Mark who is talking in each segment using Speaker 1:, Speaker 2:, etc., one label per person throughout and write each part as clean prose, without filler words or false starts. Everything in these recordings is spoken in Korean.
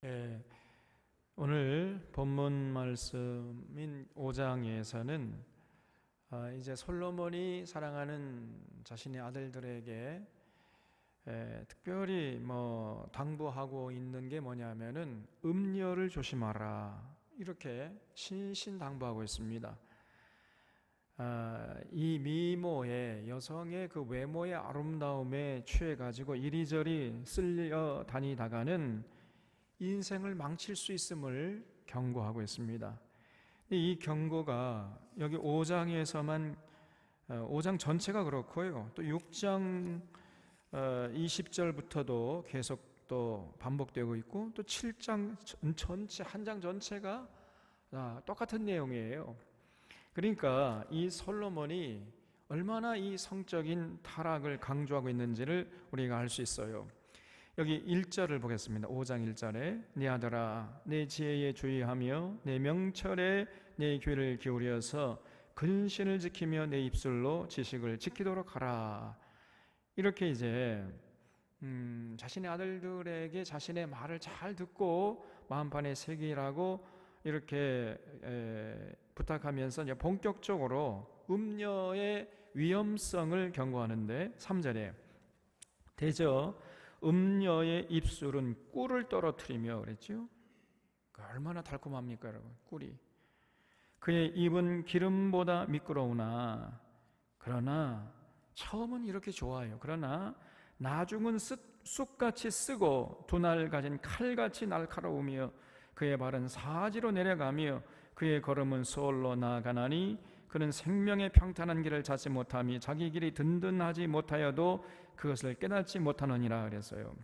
Speaker 1: 예, 오늘 본문 말씀인 5장에서는 이제 솔로몬이 사랑하는 자신의 아들들에게 특별히 당부하고 있는 게 뭐냐면은 음녀를 조심하라, 이렇게 신신당부하고 있습니다. 이 미모의 여성의 그 외모의 아름다움에 취해가지고 이리저리 쓸려 다니다가는 인생을 망칠 수 있음을 경고하고 있습니다. 이 경고가 여기 5장에서만 5장 전체가 그렇고요. 또 6장 20절부터도 계속 또 반복되고 있고, 또 7장 전체 한 장 전체가 똑같은 내용이에요. 그러니까 이 솔로몬이 얼마나 이 성적인 타락을 강조하고 있는지를 우리가 알 수 있어요. 여기 1절을 보겠습니다. 5장 1절에 네 아들아, 내 지혜에 주의하며 내 명철에 내 귀를 기울여서 근신을 지키며 내 입술로 지식을 지키도록 하라. 이렇게 이제 자신의 아들들에게 자신의 말을 잘 듣고 마음판에 새기라고 이렇게 부탁하면서 이제 본격적으로 음녀의 위험성을 경고하는데, 3절에 대저 음녀의 입술은 꿀을 떨어뜨리며 그랬죠. 얼마나 달콤합니까 여러분, 꿀이. 그의 입은 기름보다 미끄러우나, 그러나 처음은 이렇게 좋아요. 그러나 나중은 쑥같이 쓰고 두 날 가진 칼같이 날카로우며 그의 발은 사지로 내려가며 그의 걸음은 수월로 나아가나니 그는 생명의 평탄한 길을 찾지 못하며 자기 길이 든든하지 못하여도 그것을 깨닫지 못하느니라 그랬어요.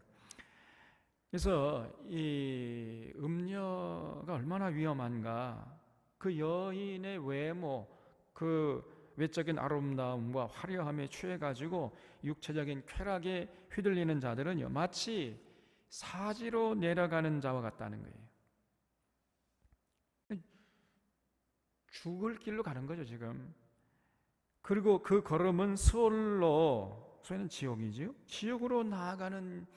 Speaker 1: 그래서 이 음녀가 얼마나 위험한가, 그 여인의 외모, 그 외적인 아름다움과 화려함에 취해가지고 육체적인 쾌락에 휘둘리는 자들은요, 마치 사지로 내려가는 자와 같다는 거예요. 죽을 길로 가는 거죠 지금. 그리고 그 걸음은 수월로, 수월은 지옥이지요, 지옥으로 나아가는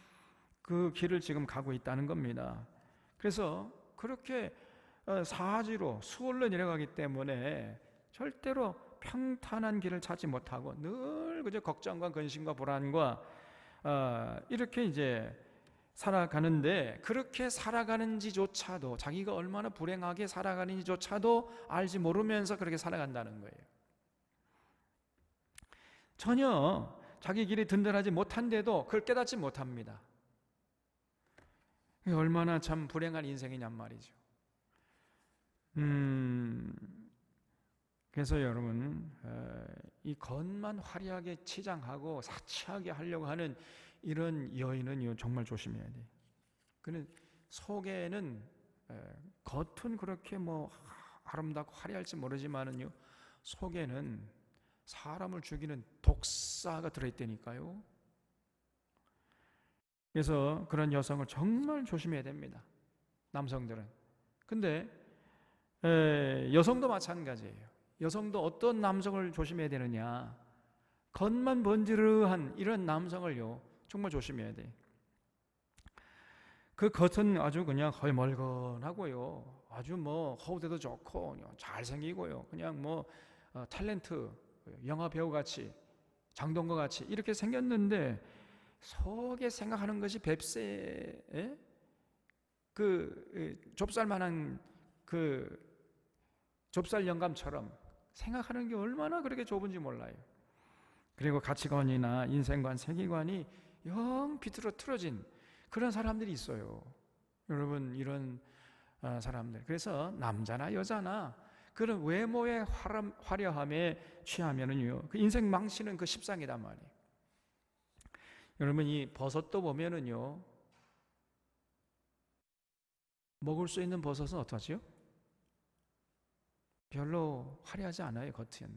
Speaker 1: 그 길을 지금 가고 있다는 겁니다. 그래서 그렇게 사지로 수월로 내려가기 때문에 절대로 평탄한 길을 찾지 못하고 늘 그저 걱정과 근심과 불안과 이렇게 이제 살아가는데, 그렇게 살아가는지조차도, 자기가 얼마나 불행하게 살아가는지조차도 알지 모르면서 그렇게 살아간다는 거예요. 전혀 자기 길이 든든하지 못한데도 그걸 깨닫지 못합니다. 얼마나 참 불행한 인생이냔 말이죠. 그래서 여러분, 이 겉만 화려하게 치장하고 사치하게 하려고 하는 이런 여인은 정말 조심해야 돼요. 그는 속에는 겉은 그렇게 아름답고 화려할지 모르지만은요, 속에는 사람을 죽이는 독사가 들어있다니까요. 그래서 그런 여성을 정말 조심해야 됩니다, 남성들은. 근데 여성도 마찬가지예요. 여성도 어떤 남성을 조심해야 되느냐, 겉만 번지르한 이런 남성을요 정말 조심해야 돼. 그 겉은 아주 그냥 거의 멀건하고요, 아주 허우대도 좋고 잘생기고요, 그냥 탤런트 영화 배우같이, 장동건 같이 이렇게 생겼는데 속에 생각하는 것이 뱁새에 그 좁쌀만한 그 좁쌀 영감처럼 생각하는 게 얼마나 그렇게 좁은지 몰라요. 그리고 가치관이나 인생관, 세계관이 영 비틀어뜨려진 그런 사람들이 있어요 여러분. 이런 사람들, 그래서 남자나 여자나 그런 외모의 화려함에 취하면은요, 그 인생 망치는 그 십상이단 말이에요. 여러분, 이 버섯도 보면은요, 먹을 수 있는 버섯은 어떠죠? 별로 화려하지 않아요 겉은.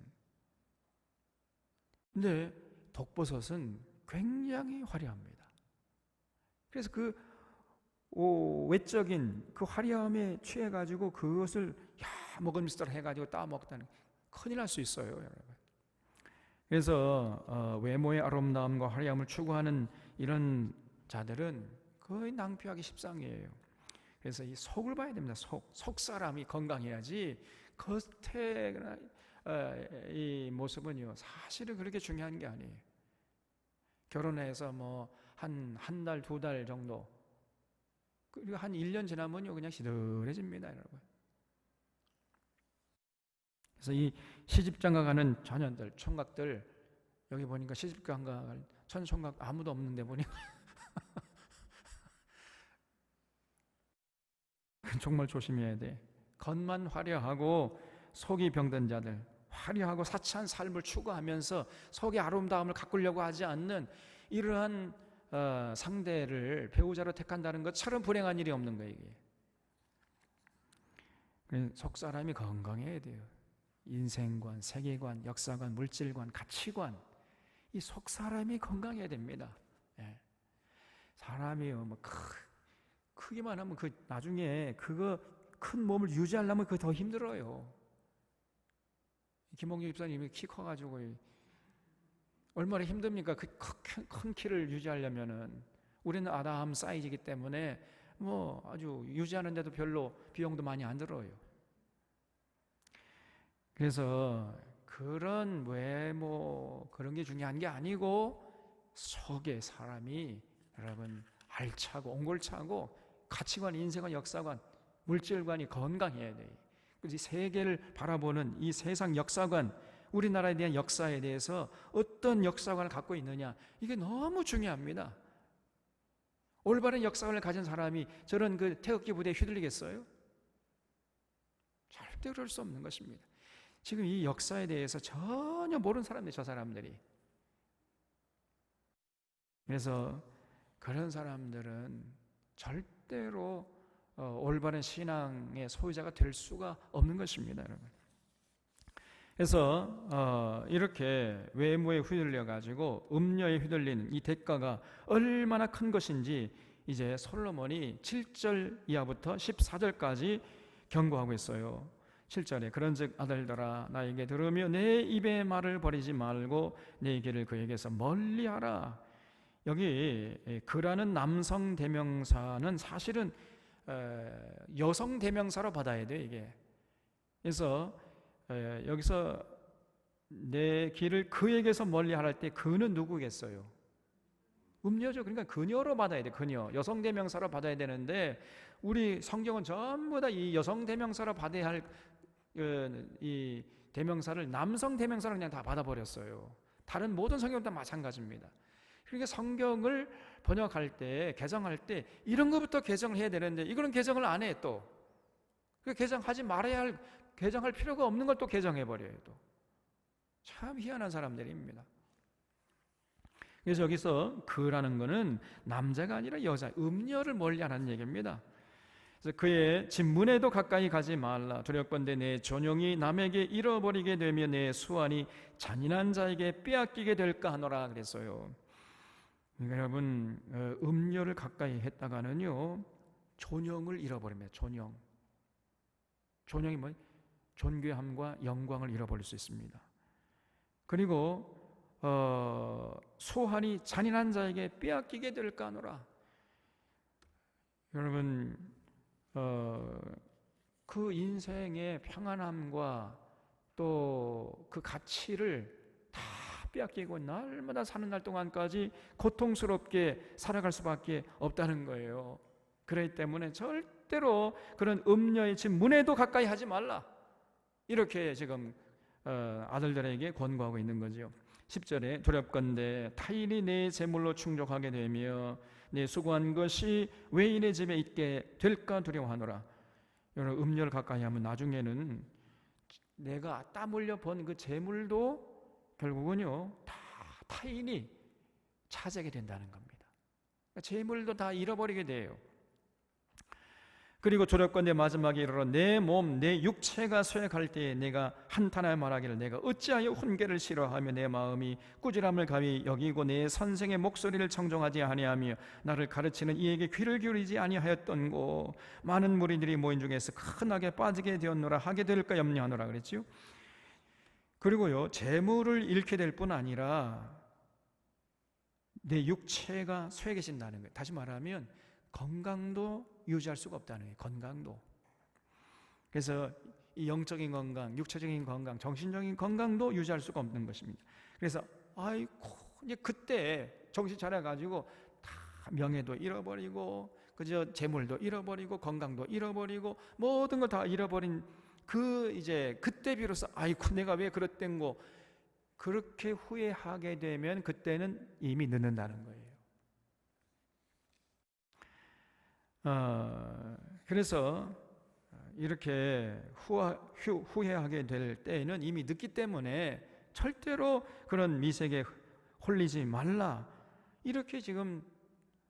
Speaker 1: 근데 독버섯은 굉장히 화려합니다. 그래서 그 외적인 그 화려함에 취해가지고 그것을 먹음직스러 해가지고 따먹다는, 큰일 날 수 있어요 여러분. 그래서 외모의 아름다움과 화려함을 추구하는 이런 자들은 거의 낭피하기 십상이에요. 그래서 이 속을 봐야 됩니다. 속 사람이 건강해야지 겉에 이 모습은요 사실은 그렇게 중요한 게 아니에요. 결혼해서 뭐 한 달, 두 달 정도, 그리고 한 1년 지나면요 그냥 시들해집니다, 여러분. 그래서 이 시집장가 가는 자녀들, 총각들, 여기 보니까 시집장가 갈 총각 아무도 없는데 보니까 정말 조심해야 돼. 겉만 화려하고 속이 병든 자들, 화려하고 사치한 삶을 추구하면서 속의 아름다움을 가꾸려고 하지 않는 이러한 상대를 배우자로 택한다는 것처럼 불행한 일이 없는 거예요, 이게. 속 사람이 건강해야 돼요. 인생관, 세계관, 역사관, 물질관, 가치관, 이 속 사람이 건강해야 됩니다. 예. 사람이요, 뭐 크기만 하면 나중에 그거 큰 몸을 유지하려면 그거 더 힘들어요. 김홍규 집사님이 키 커가지고 얼마나 힘듭니까? 그 큰 키를 유지하려면은. 우리는 아담 사이즈이기 때문에 뭐 아주 유지하는데도 별로 비용도 많이 안 들어요. 그래서 그런 외모 그런 게 중요한 게 아니고 속에 사람이 여러분 알차고 옹골차고 가치관, 인생관, 역사관, 물질관이 건강해야 돼요. 그래서 세계를 바라보는 이 세상 역사관, 우리나라에 대한 역사에 대해서 어떤 역사관을 갖고 있느냐, 이게 너무 중요합니다. 올바른 역사관을 가진 사람이 저런 그 태극기 부대에 휘둘리겠어요? 절대 그럴 수 없는 것입니다. 지금 이 역사에 대해서 전혀 모르는 사람들이 저 사람들이. 그래서 그런 사람들은 절대로 올바른 신앙의 소유자가 될 수가 없는 것입니다, 여러분. 그래서 이렇게 외모에 휘둘려 가지고 음녀에 휘둘리는 이 대가가 얼마나 큰 것인지 이제 솔로몬이 7절 이하부터 14절까지 경고하고 있어요. 7절에 그런즉 아들들아 나에게 들으며 내 입의 말을 버리지 말고 내 길을 그에게서 멀리하라. 여기 그라는 남성 대명사는 사실은 여성 대명사로 받아야 돼요, 이게. 그래서 여기서 내 길을 그에게서 멀리하라 할 때 그는 누구겠어요? 음녀죠. 그러니까 그녀로 받아야 돼. 그녀, 여성 대명사로 받아야 되는데 우리 성경은 전부 다 이 여성 대명사로 받아야 할 이 대명사를 남성 대명사로 그냥 다 받아버렸어요. 다른 모든 성경은 다 마찬가지입니다. 그러니까 성경을 번역할 때, 개정할 때 이런 것부터 개정을 해야 되는데 이거는 개정을 안 해. 또 개정하지 말아야 할, 개정할 필요가 없는 걸 또 개정해버려요. 또 참 희한한 사람들입니다. 그래서 여기서 그라는 것은 남자가 아니라 여자, 음녀를 멀리하라는 얘기입니다. 그래서 그의 집 문에도 가까이 가지 말라. 두렵건대 내 존영이 남에게 잃어버리게 되며 내 수완이 잔인한 자에게 빼앗기게 될까 하노라 그랬어요. 그러니까 여러분 음녀를 가까이 했다가는요 존영을 잃어버립니다. 존영이 뭐예요? 존귀함과 영광을 잃어버릴 수 있습니다. 그리고 소환이 잔인한 자에게 빼앗기게 될까 하노라. 여러분 그 인생의 평안함과 또 그 가치를 다 빼앗기고 날마다 사는 날 동안까지 고통스럽게 살아갈 수밖에 없다는 거예요. 그렇기 때문에 절대로 그런 음녀의 집 문에도 가까이 하지 말라. 이렇게 지금 아들들에게 권고하고 있는 거죠. 10절에 두렵건대 타인이 내 재물로 충족하게 되며 내 수고한 것이 외인의 집에 있게 될까 두려워하노라. 여러분 음녀를 가까이 하면 나중에는 내가 땀 흘려 번 그 재물도 결국은요 다 타인이 차지하게 된다는 겁니다. 재물도 다 잃어버리게 돼요. 그리고 두렵건대 마지막에 이르러 내 몸, 내 육체가 쇠갈 때에 내가 한탄하여 말하기를 내가 어찌하여 훈계를 싫어하며 내 마음이 꾸지람을 가히 여기고 내 선생의 목소리를 청종하지 아니하며 나를 가르치는 이에게 귀를 기울이지 아니하였던고 많은 무리들이 모인 중에서 큰 악에 빠지게 되었노라 하게 될까 염려하노라 그랬지요. 그리고요 재물을 잃게 될 뿐 아니라 내 육체가 쇠해진다는 거예요. 다시 말하면 건강도 유지할 수가 없다는 거예요. 건강도. 그래서 이 영적인 건강, 육체적인 건강, 정신적인 건강도 유지할 수가 없는 것입니다. 그래서 아이고 이제 그때 정신 차려가지고 다 명예도 잃어버리고 그저 재물도 잃어버리고 건강도 잃어버리고 모든 걸 다 잃어버린 이제 그때 비로소 아이고 내가 왜 그랬던 거 그렇게 후회하게 되면 그때는 이미 늦는다는 거예요. 그래서 이렇게 후회하게 될 때에는 이미 늦기 때문에 절대로 그런 미색에 홀리지 말라 이렇게 지금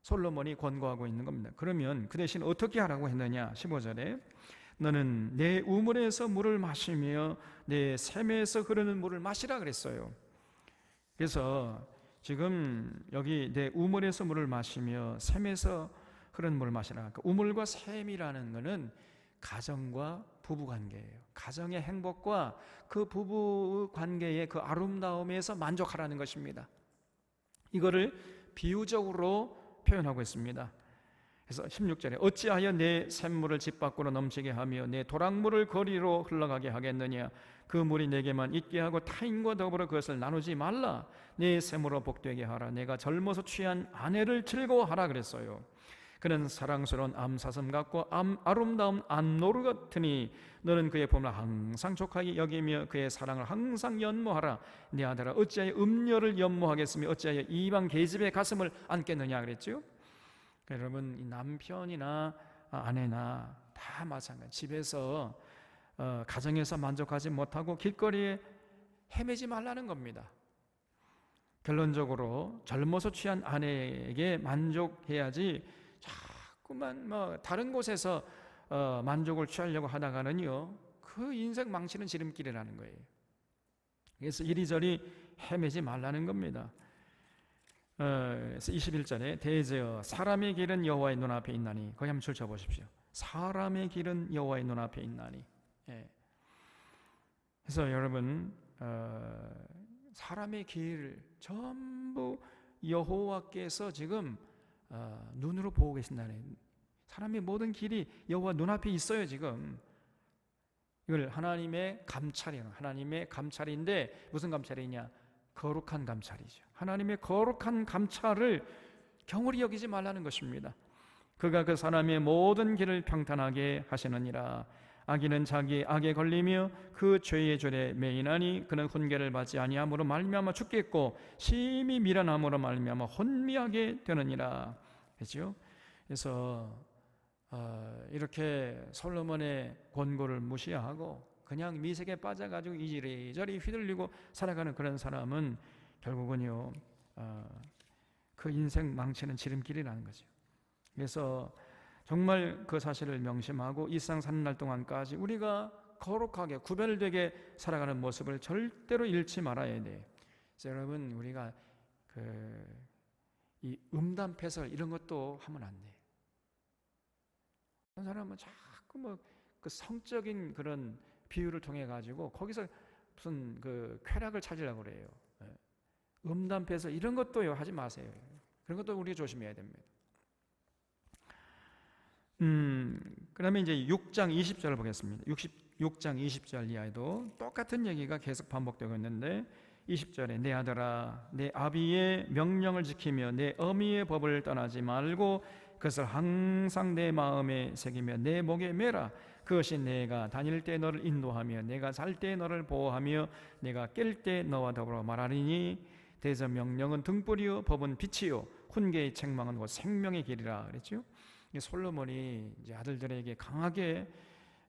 Speaker 1: 솔로몬이 권고하고 있는 겁니다. 그러면 그 대신 어떻게 하라고 했느냐 15절에 너는 내 우물에서 물을 마시며 내 샘에서 흐르는 물을 마시라 그랬어요. 그래서 지금 여기 내 우물에서 물을 마시며 샘에서 흐르는 물을 마시라. 그러니까 우물과 샘이라는 것은 가정과 부부 관계예요. 가정의 행복과 그 부부 관계의 그 아름다움에서 만족하라는 것입니다. 이거를 비유적으로 표현하고 있습니다. 그래서 16절에 어찌하여 내 샘물을 집 밖으로 넘치게 하며 내 도랑물을 거리로 흘러가게 하겠느냐. 그 물이 내게만 있게 하고 타인과 더불어 그것을 나누지 말라. 내 샘으로 복되게 하라. 내가 젊어서 취한 아내를 즐거워하라 그랬어요. 그는 사랑스러운 암사슴 같고 아름다운 안노루 같으니 너는 그의 봄을 항상 족하게 여기며 그의 사랑을 항상 연모하라. 내 아들아 어찌하여 음녀를 연모하겠으며 어찌하여 이방 계집의 가슴을 안겠느냐 그랬죠. 여러분 이 남편이나 아내나 다 마찬가지. 집에서 가정에서 만족하지 못하고 길거리에 헤매지 말라는 겁니다. 결론적으로 젊어서 취한 아내에게 만족해야지 자꾸만 다른 곳에서 만족을 취하려고 하다가는요 그 인생 망치는 지름길이라는 거예요. 그래서 이리저리 헤매지 말라는 겁니다. 그래서 21절에 대제어 사람의 길은 여호와의 눈앞에 있나니 거기 한번 줄쳐보십시오. 사람의 길은 여호와의 눈앞에 있나니. 그래서 여러분 사람의 길 전부 여호와께서 지금 눈으로 보고 계신다는 사람의 모든 길이 여호와 눈앞에 있어요. 지금 이걸 하나님의 감찰이에요. 하나님의 감찰인데 무슨 감찰이냐? 거룩한 감찰이죠. 하나님의 거룩한 감찰을 경홀히 여기지 말라는 것입니다. 그가 그 사람의 모든 길을 평탄하게 하시느니라. 악인은 자기 악에 걸리며 그 죄의 죄에 매이나니 그는 훈계를 받지 아니함으로 말미암아 죽겠고 심히 미련함으로 말미암아 혼미하게 되느니라. 그렇죠? 그래서 이렇게 솔로몬의 권고를 무시하고 그냥 미색에 빠져가지고 이리저리 휘둘리고 살아가는 그런 사람은 결국은요 그 인생 망치는 지름길이라는 거죠. 그래서 정말 그 사실을 명심하고 일상 사는 날 동안까지 우리가 거룩하게 구별되게 살아가는 모습을 절대로 잃지 말아야 돼요. 그래서 여러분 우리가 이 음담패설 이런 것도 하면 안 돼요. 어떤 사람은 자꾸 그 성적인 그런 비유를 통해 가지고 거기서 무슨 그 쾌락을 찾으려고 그래요. 음담패설 이런 것도 하지 마세요. 그런 것도 우리가 조심해야 됩니다. 그다음에 이제 6장 20절을 보겠습니다. 6장 20절 이하에도 똑같은 얘기가 계속 반복되고 있는데 20절에 내 아들아 내 아비의 명령을 지키며 내 어미의 법을 떠나지 말고 그것을 항상 내 마음에 새기며 내 목에 매라. 그것이 내가 다닐 때 너를 인도하며 내가 잘 때 너를 보호하며 내가 깰 때 너와 더불어 말하리니 대저 명령은 등불이요 법은 빛이요 훈계의 책망은 곧 생명의 길이라 그랬죠. 솔로몬이 이제 아들들에게 강하게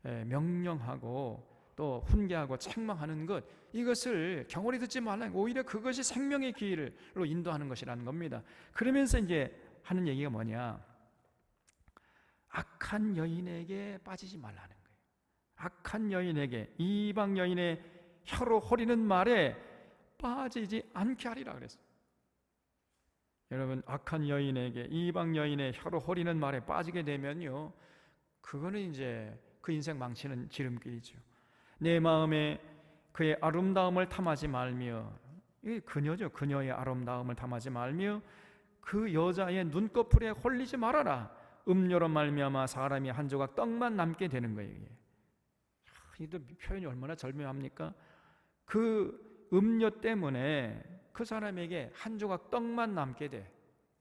Speaker 1: 명령하고 또 훈계하고 책망하는 것 이것을 경홀히 듣지 말라. 오히려 그것이 생명의 길로 인도하는 것이라는 겁니다. 그러면서 이제 하는 얘기가 뭐냐? 악한 여인에게 빠지지 말라는 거예요. 악한 여인에게 이방 여인의 혀로 호리는 말에 빠지지 않게 하리라 그랬어요. 여러분 악한 여인에게 이방 여인의 혀로 호리는 말에 빠지게 되면요 그거는 이제 그 인생 망치는 지름길이죠. 내 마음에 그의 아름다움을 탐하지 말며 이게 그녀죠. 그녀의 아름다움을 탐하지 말며 그 여자의 눈꺼풀에 홀리지 말아라. 음료로 말미암아 사람이 한 조각 떡만 남게 되는 거예요. 이게 표현이 얼마나 절묘합니까? 그 음료 때문에 그 사람에게 한 조각 떡만 남게 돼.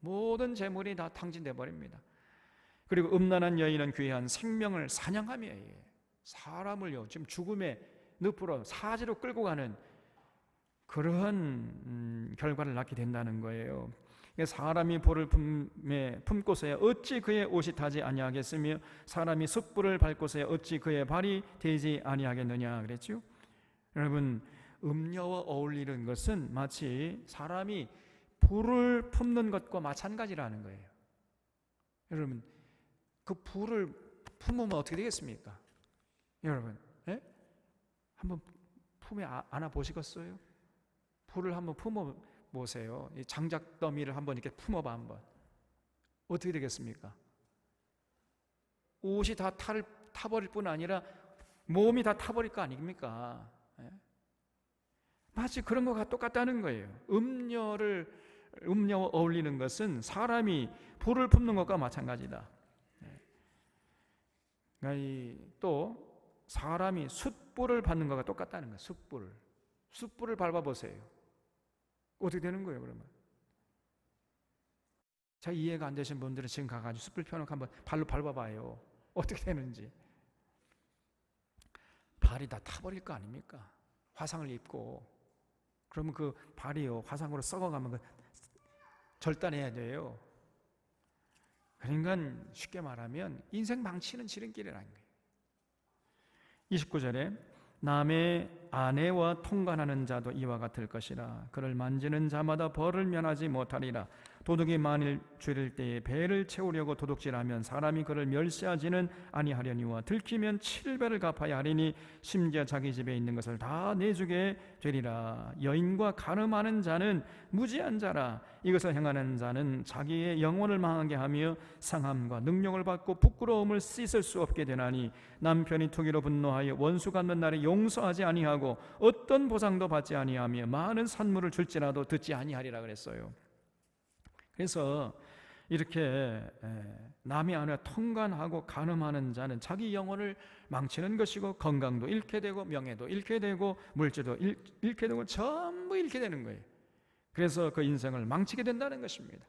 Speaker 1: 모든 재물이 다 탕진돼 버립니다. 그리고 음란한 여인은 귀한 생명을 사냥하며 사람을요 지금 죽음의 늪으로 사지로 끌고 가는 그러한 결과를 낳게 된다는 거예요. 사람이 볼을 품고서야 어찌 그의 옷이 타지 아니하겠으며 사람이 숯불을 밟고서야 어찌 그의 발이 되지 아니하겠느냐 그랬죠. 여러분, 음녀와 어울리는 것은 마치 사람이 불을 품는 것과 마찬가지라는 거예요. 여러분, 그 불을 품으면 어떻게 되겠습니까? 여러분, 예? 한번 품에 안아 보시겠어요? 불을 한번 품어 보세요. 이 장작 더미를 한번 이렇게 품어봐 한번. 어떻게 되겠습니까? 옷이 다 타버릴 뿐 아니라 몸이 다 타버릴 거 아닙니까? 예? 마치 그런 것과 똑같다는 거예요. 음녀와 어울리는 것은 사람이 불을 품는 것과 마찬가지다. 또 사람이 숯불을 받는 것과 똑같다는 거예요. 숯불을 밟아보세요. 어떻게 되는 거예요 그러면? 잘 이해가 안 되신 분들은 지금 가가지고 숯불 펴놓고 한번 발로 밟아봐요. 어떻게 되는지. 발이 다 타버릴 거 아닙니까? 화상을 입고. 그러면 그 발이요 화상으로 썩어가면 그 절단해야 돼요. 그러니까 쉽게 말하면 인생 망치는 지름길이라는 거예요. 29절에 남의 아내와 통관하는 자도 이와 같을 것이라. 그를 만지는 자마다 벌을 면하지 못하리라. 도둑이 만일 죄를 때에 배를 채우려고 도둑질하면 사람이 그를 멸시하지는 아니하려니와 들키면 7배를 갚아야 하리니 심지어 자기 집에 있는 것을 다 내주게 되리라. 여인과 간음하는 자는 무지한 자라. 이것을 행하는 자는 자기의 영혼을 망하게 하며 상함과 능력을 받고 부끄러움을 씻을 수 없게 되나니 남편이 투기로 분노하여 원수 갚는 날에 용서하지 아니하고 어떤 보상도 받지 아니하며 많은 산물을 줄지라도 듣지 아니하리라 그랬어요. 그래서 이렇게 남의 아내와 통관하고 간음하는 자는 자기 영혼을 망치는 것이고 건강도 잃게 되고 명예도 잃게 되고 물질도 잃게 되고 전부 잃게 되는 거예요. 그래서 그 인생을 망치게 된다는 것입니다.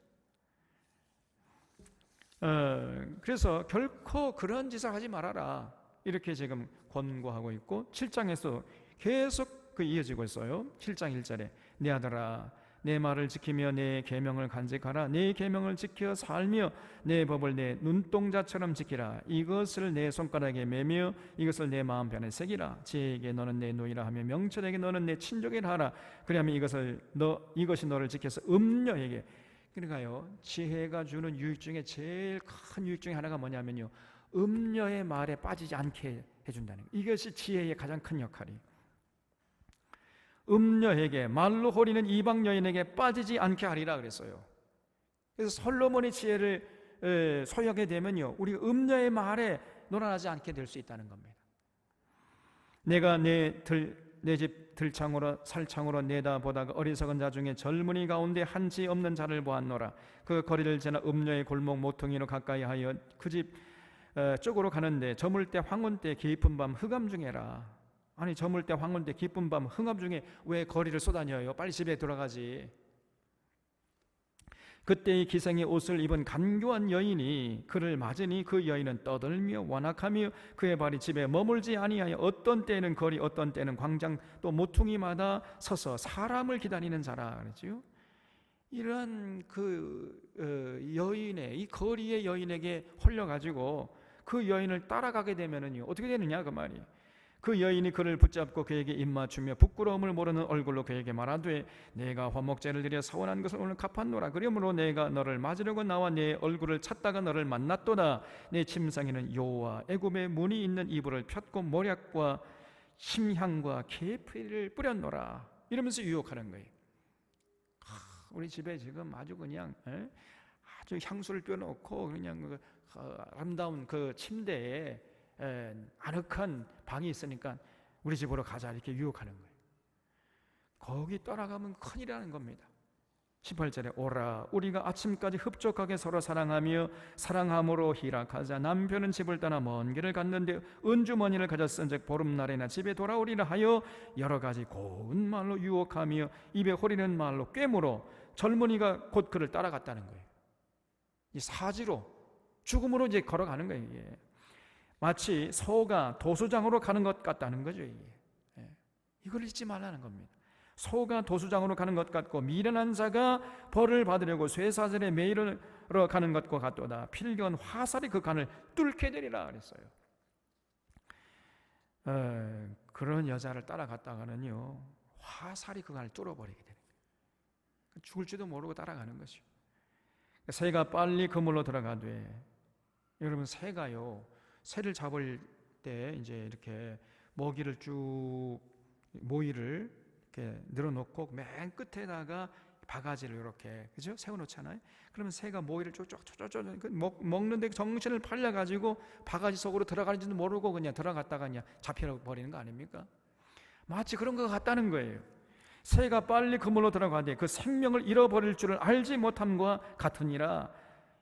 Speaker 1: 그래서 결코 그런 짓을 하지 말아라 이렇게 지금 권고하고 있고 7장에서 계속 그 이어지고 있어요. 7장 1절에 내 아들아 내 말을 지키며 내 계명을 간직하라. 내 계명을 지켜 살며 내 법을 내 눈동자처럼 지키라. 이것을 내 손가락에 매며 이것을 내 마음편에 새기라. 지혜에게 너는 내 노이라 하며 명철에게 너는 내 친족이라 하라. 그리하면 이것이 너를 지켜서 음녀에게. 그러니까요 지혜가 주는 유익 중에 제일 큰 유익 중에 하나가 뭐냐면요 음녀의 말에 빠지지 않게 해준다는 거예요. 이것이 지혜의 가장 큰 역할이에요. 음녀에게 말로 호리는 이방 여인에게 빠지지 않게 하리라 그랬어요. 그래서 솔로몬의 지혜를 소유하게 되면요 우리 음녀의 말에 놀아나지 않게 될 수 있다는 겁니다. 내가 내 집 들창으로 살창으로 내다보다가 어리석은 자 중에 젊은이 가운데 한치 없는 자를 보았노라. 그 거리를 지나 음녀의 골목 모퉁이로 가까이 하여 그 집 쪽으로 가는데 저물 때 황혼 때 깊은 밤 흑암 중에라. 아니 저물 때 황혼 때 깊은 밤 흑암 중에 왜 거리를 쏘다녀요? 빨리 집에 들어가지. 그때 이 기생의 옷을 입은 간교한 여인이 그를 맞으니 그 여인은 떠들며 완악하며 그의 발이 집에 머물지 아니하여 어떤 때는 거리 어떤 때는 광장 또 모퉁이마다 서서 사람을 기다리는 자라 그랬지요. 이런 그 여인의 이 거리의 여인에게 홀려가지고 그 여인을 따라가게 되면은요 어떻게 되느냐 그 말이에요. 그 여인이 그를 붙잡고 그에게 입맞추며 부끄러움을 모르는 얼굴로 그에게 말하되 내가 화목제를 드려 서원한 것을 오늘 갚았노라. 그러므로 내가 너를 맞으려고 나와 내 얼굴을 찾다가 너를 만났도다. 내 침상에는 요와 애굽의 문이 있는 이불을 폈고 모략과 심향과 계피를 뿌렸노라. 이러면서 유혹하는 거예요. 우리 집에 지금 아주 그냥 아주 향수를 떼어놓고 그냥 아름다운 그 침대에 아늑한 방이 있으니까 우리 집으로 가자 이렇게 유혹하는 거예요. 거기 떠나가면 큰일이라는 겁니다. 18절에 오라 우리가 아침까지 흡족하게 서로 사랑하며 사랑함으로 희락하자. 남편은 집을 떠나 먼 길을 갔는데 은주머니를 가졌은즉 보름날에나 집에 돌아오리라 하여 여러 가지 고운 말로 유혹하며 입에 호리는 말로 꿰물어 젊은이가 곧 그를 따라갔다는 거예요. 이 사지로 죽음으로 이제 걸어가는 거예요. 이게. 마치 소가 도수장으로 가는 것 같다는 거죠. 이게. 이걸 잊지 말라는 겁니다. 소가 도수장으로 가는 것 같고 미련한 자가 벌을 받으려고 쇠사슬에 매이러 가는 것과 같도다. 필경 화살이 그 간을 뚫게 되리라 그랬어요. 그런 여자를 따라갔다가는요 화살이 그 간을 뚫어버리게 되는 거예요. 죽을지도 모르고 따라가는 것이요. 새가 빨리 그물로 들어가되, 여러분 새가요 새를 잡을 때 이제 이렇게 모기를 쭉 모이를 이렇게 늘어놓고 맨 끝에다가 바가지를 이렇게 그죠 세워놓잖아요. 그러면 새가 모이를 쭉쭉쭉쭉 먹는데 정신을 팔려가지고 바가지 속으로 들어가는지도 모르고 그냥 들어갔다가 그냥 잡혀버리는 거 아닙니까? 마치 그런 것 같다는 거예요. 새가 빨리 그물로 들어가되 그 생명을 잃어버릴 줄을 알지 못함과 같으니라.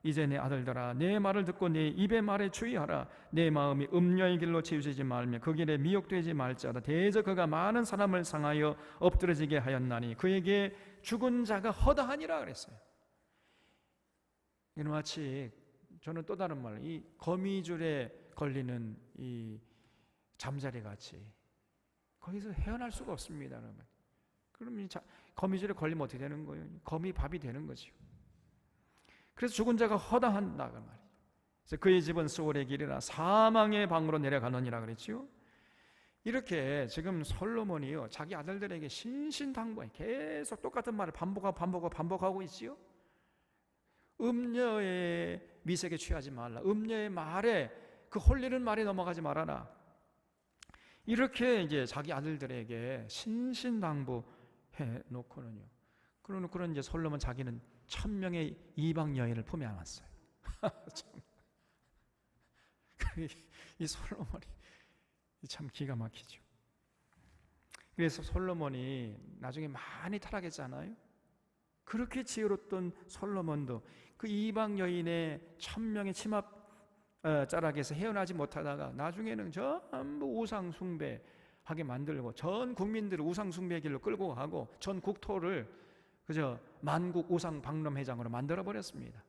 Speaker 1: 이제 내 아들들아 내 말을 듣고 내 입의 말에 주의하라. 내 마음이 음녀의 길로 치우치지 말며 그 길에 미혹되지 말지어다. 대저 그가 많은 사람을 상하여 엎드러지게 하였나니 그에게 죽은 자가 허다하니라 그랬어요. 이는 마치 저는 또 다른 말, 이 거미줄에 걸리는 이 잠자리 같이 거기서 헤어날 수가 없습니다. 그러면 이 거미줄에 걸리면 어떻게 되는 거예요? 거미 밥이 되는 거죠. 그래서 죽은 자가 허다한다 그 말이에요. 그래서 그의 집은 수월의 길이라 사망의 방으로 내려가느니라 그랬지요. 이렇게 지금 솔로몬이요 자기 아들들에게 신신당부해 계속 똑같은 말을 반복하고 있지요. 음녀의 미색에 취하지 말라. 음녀의 말에 그 홀리는 말에 넘어가지 말아라. 이렇게 이제 자기 아들들에게 신신당부해 놓고는요. 그러는 이제 솔로몬 자기는 1000명의 이방 여인을 품에 안았어요. 이 솔로몬이 참 기가 막히죠. 그래서 솔로몬이 나중에 많이 타락했잖아요. 그렇게 지혜로웠던 솔로몬도 그 이방 여인의 1000명의 침합 자락에서 헤어나지 못하다가 나중에는 전부 우상 숭배하게 만들고 전 국민들을 우상 숭배의 길로 끌고 가고 전 국토를 그저 만국 우상 박람회장으로 만들어 버렸습니다.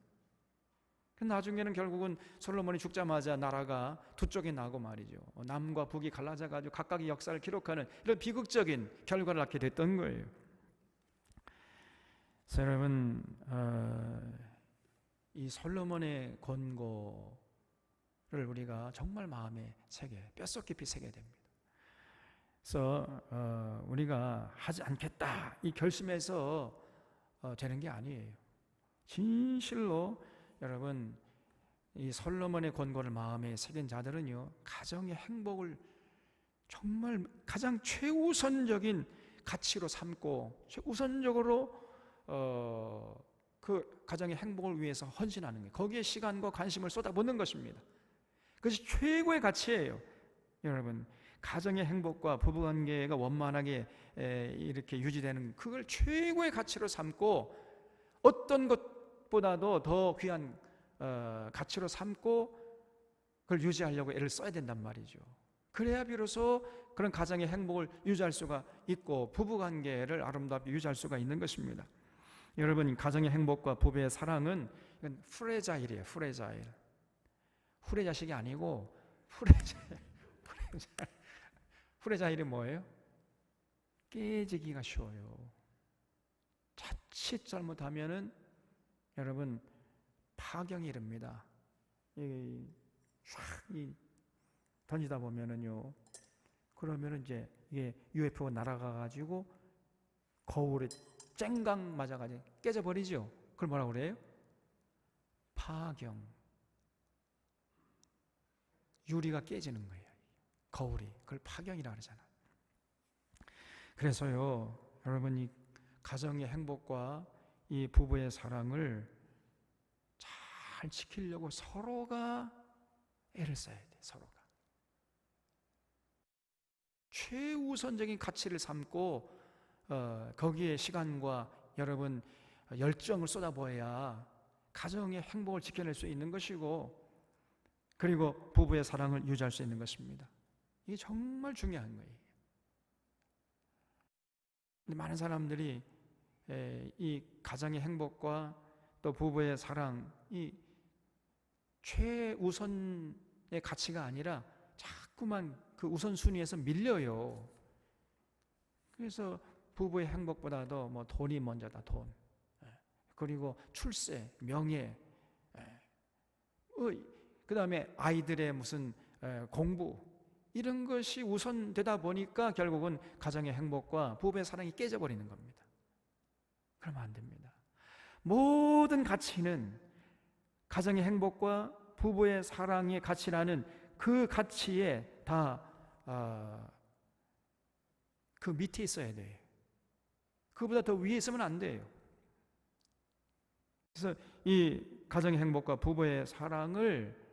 Speaker 1: 나중에는 결국은 솔로몬이 죽자마자 나라가 두 쪽이 나고 말이죠. 남과 북이 갈라져 가지고 각각의 역사를 기록하는 이런 비극적인 결과를 낳게 됐던 거예요. 그래서 여러분 이 솔로몬의 권고를 우리가 정말 마음에 새겨 뼛속 깊이 새겨야 됩니다. 그래서 우리가 하지 않겠다 이 결심해서 되는 게 아니에요. 진실로 여러분 이 솔로몬의 권고를 마음에 새긴 자들은요 가정의 행복을 정말 가장 최우선적인 가치로 삼고 최우선적으로 그 가정의 행복을 위해서 헌신하는 거예요. 거기에 시간과 관심을 쏟아붓는 것입니다. 그것이 최고의 가치예요. 여러분 가정의 행복과 부부관계가 원만하게 이렇게 유지되는 그걸 최고의 가치로 삼고 어떤 것보다도 더 귀한 가치로 삼고 그걸 유지하려고 애를 써야 된단 말이죠. 그래야 비로소 그런 가정의 행복을 유지할 수가 있고 부부관계를 아름답게 유지할 수가 있는 것입니다. 여러분 가정의 행복과 부부의 사랑은 이건 프레자일이에요. 후레자식이 아니고 후레자일이 뭐예요? 깨지기가 쉬워요. 자칫 잘못하면은 여러분 파경이 이릅니다. 던지다 보면은요. 그러면은 이제 이게 UFO가 날아가 가지고 거울에 쨍강 맞아 가지고 깨져 버리죠. 그걸 뭐라고 그래요? 파경. 유리가 깨지는 거예요. 거울이. 그걸 파경이라 그러잖아요. 그래서요. 여러분 이 가정의 행복과 이 부부의 사랑을 잘 지키려고 서로가 애를 써야 돼. 서로가 최우선적인 가치를 삼고 거기에 시간과 여러분 열정을 쏟아부어야 가정의 행복을 지켜낼 수 있는 것이고, 그리고 부부의 사랑을 유지할 수 있는 것입니다. 이게 정말 중요한 거예요. 근데 많은 사람들이 이 가정의 행복과 또 부부의 사랑, 이 최우선의 가치가 아니라 자꾸만 그 우선순위에서 밀려요. 그래서 부부의 행복보다도 뭐 돈이 먼저다, 돈. 그리고 출세, 명예, 그 다음에 아이들의 무슨 공부, 이런 것이 우선되다 보니까 결국은 가정의 행복과 부부의 사랑이 깨져버리는 겁니다. 그러면 안 됩니다. 모든 가치는 가정의 행복과 부부의 사랑의 가치라는 그 가치에 다 그 밑에 있어야 돼요. 그보다 더 위에 있으면 안 돼요. 그래서 이 가정의 행복과 부부의 사랑을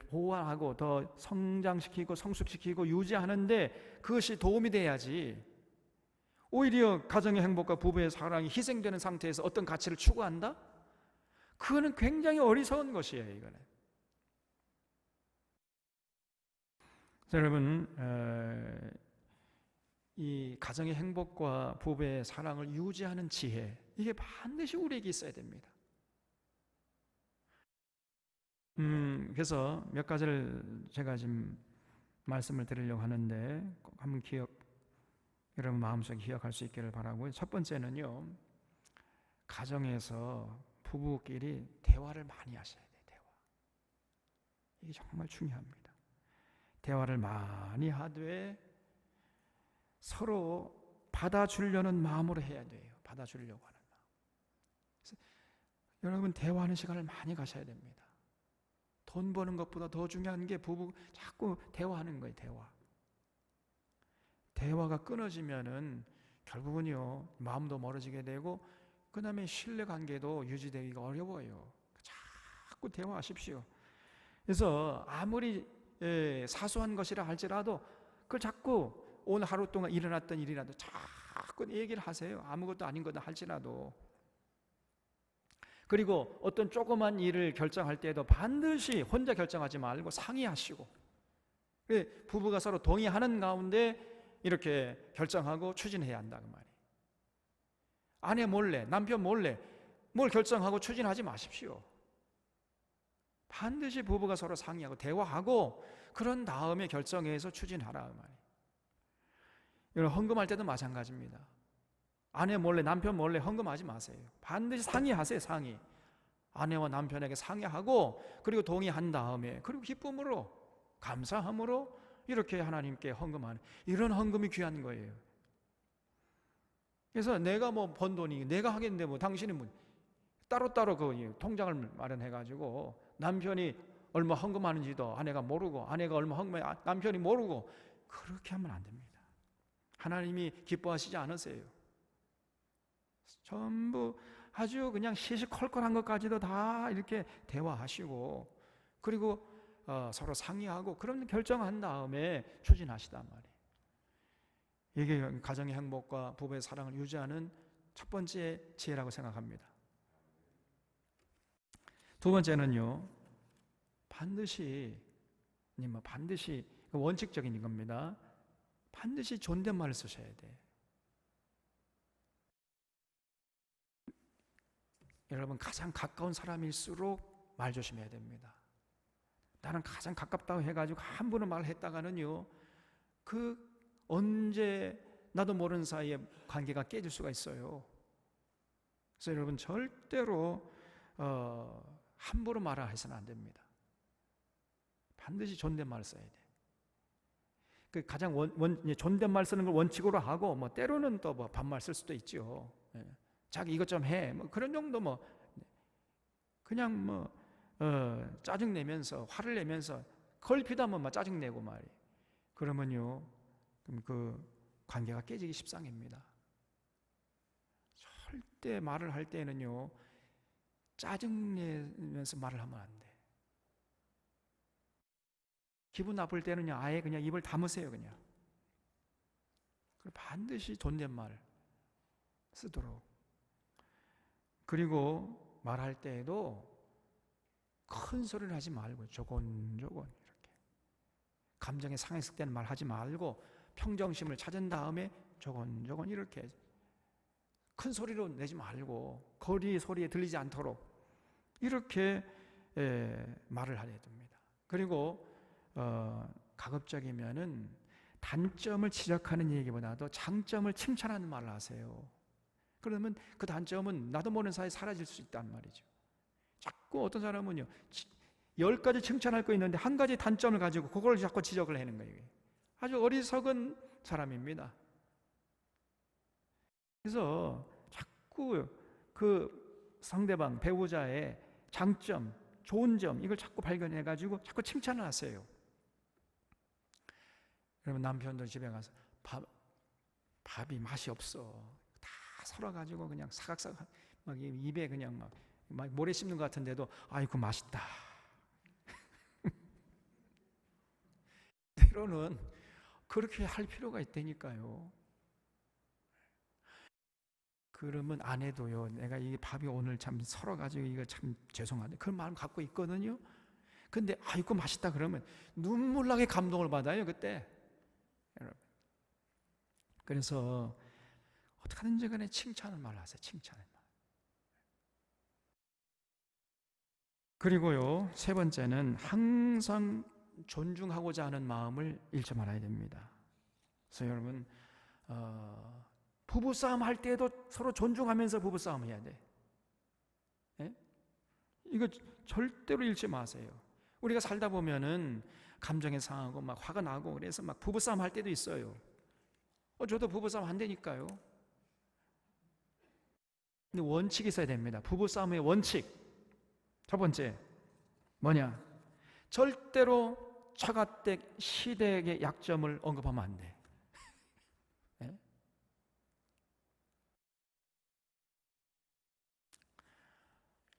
Speaker 1: 보완하고 더 성장시키고 성숙시키고 유지하는데 그것이 도움이 돼야지, 오히려 가정의 행복과 부부의 사랑이 희생되는 상태에서 어떤 가치를 추구한다? 그거는 굉장히 어리석은 것이에요. 이거는. 여러분, 이 가정의 행복과 부부의 사랑을 유지하는 지혜, 이게 반드시 우리에게 있어야 됩니다. 그래서 몇 가지를 제가 지금 말씀을 드리려고 하는데 꼭 한번 여러분 마음속에 기억할 수 있기를 바라고요. 첫 번째는요, 가정에서 부부끼리 대화를 많이 하셔야 돼요. 대화. 이게 정말 중요합니다. 대화를 많이 하되 서로 받아주려는 마음으로 해야 돼요. 받아주려고 하는 마음. 그래서 여러분, 대화하는 시간을 많이 가셔야 됩니다. 돈 버는 것보다 더 중요한 게 부부 자꾸 대화하는 거예요. 대화가 끊어지면은 결국은요, 마음도 멀어지게 되고 그 다음에 신뢰관계도 유지되기가 어려워요. 자꾸 대화하십시오. 그래서 아무리 사소한 것이라 할지라도 그걸 자꾸 오늘 하루 동안 일어났던 일이라도 자꾸 얘기를 하세요. 아무것도 아닌 거다 할지라도. 그리고 어떤 조그만 일을 결정할 때에도 반드시 혼자 결정하지 말고 상의하시고, 부부가 서로 동의하는 가운데 이렇게 결정하고 추진해야 한다 그 말이에요. 아내 몰래, 남편 몰래 뭘 결정하고 추진하지 마십시오. 반드시 부부가 서로 상의하고 대화하고 그런 다음에 결정해서 추진하라 그 말이에요. 이건 헌금할 때도 마찬가지입니다. 아내 몰래, 남편 몰래 헌금하지 마세요. 반드시 상의하세요. 상의. 아내와 남편에게 상의하고 그리고 동의한 다음에, 그리고 기쁨으로, 감사함으로 이렇게 하나님께 헌금하는, 이런 헌금이 귀한 거예요. 그래서 내가 뭐 번 돈이 내가 하겠는데 뭐 당신은 뭐 따로따로 그 통장을 마련해가지고 남편이 얼마 헌금하는지도 아내가 모르고, 아내가 얼마 헌금해 남편이 모르고, 그렇게 하면 안 됩니다. 하나님이 기뻐하시지 않으세요. 전부 아주 그냥 시시콜콜한 것까지도 다 이렇게 대화하시고, 그리고 서로 상의하고 그런 결정한 다음에 추진하시단 말이에요. 이게 가정의 행복과 부부의 사랑을 유지하는 첫 번째 지혜라고 생각합니다. 두 번째는요, 반드시 원칙적인 겁니다. 반드시 존댓말을 쓰셔야 돼. 여러분, 가장 가까운 사람일수록 말 조심해야 됩니다. 나는 가장 가깝다고 해가지고 함부로 말했다가는요, 그 언제 나도 모르는 사이에 관계가 깨질 수가 있어요. 그래서 여러분, 절대로 함부로 말을 해서는 안 됩니다. 반드시 존댓말을 써야 돼. 그 가장 존댓말 쓰는 걸 원칙으로 하고, 뭐 때로는 또 뭐 반말 쓸 수도 있죠. 자기 이것 좀 해, 뭐 그런 정도, 뭐 그냥 뭐 짜증 내면서, 화를 내면서 걸핏하면 막 짜증 내고 말이. 그러면요, 그럼 그 관계가 깨지기 십상입니다. 절대 말을 할 때는요, 짜증 내면서 말을 하면 안 돼. 기분 나쁠 때는요, 아예 그냥 입을 다무세요. 그냥. 그리고 반드시 존댓말 쓰도록. 그리고 말할 때에도 큰 소리를 하지 말고 조곤조곤 이렇게, 감정에 상했을 때는 말하지 말고 평정심을 찾은 다음에 조곤조곤 이렇게, 큰 소리로 내지 말고 거리 소리에 들리지 않도록 이렇게 말을 하셔야 됩니다. 그리고 가급적이면은 단점을 지적하는 얘기보다도 장점을 칭찬하는 말을 하세요. 그러면 그 단점은 나도 모르는 사이에 사라질 수 있단 말이죠. 자꾸 어떤 사람은요, 10가지 칭찬할 거 있는데 한 가지 단점을 가지고 그걸 자꾸 지적을 하는 거예요. 아주 어리석은 사람입니다. 그래서 자꾸 그 상대방, 배우자의 장점, 좋은 점, 이걸 자꾸 발견해가지고 자꾸 칭찬을 하세요. 여러분, 남편들 집에 가서 밥이 맛이 없어, 다 썰어가지고 그냥 사각사각 막 입에 그냥 막 모래 씹는 것 같은데도 아이고 맛있다. 때로는 그렇게 할 필요가 있다니까요. 그러면 아내도요, 내가 이 밥이 오늘 참 썰어가지고 이거 참 죄송하네, 그런 마음 갖고 있거든요. 근데 아이고 맛있다 그러면 눈물 나게 감동을 받아요 그때. 여러분, 그래서 어떻게 하든지 간에 칭찬을 말하세요. 칭찬을 말. 그리고요, 세 번째는 항상 존중하고자 하는 마음을 잃지 말아야 됩니다. 그래서 여러분, 부부싸움 할 때도 서로 존중하면서 부부싸움 해야 돼. 예? 이거 절대로 잃지 마세요. 우리가 살다 보면은 감정이 상하고 막 화가 나고 그래서 막 부부싸움 할 때도 있어요. 저도 부부싸움 안 되니까요. 근데 원칙이 있어야 됩니다. 부부싸움의 원칙. 첫 번째 뭐냐? 절대로 처가댁, 시댁의 약점을 언급하면 안 돼. 네?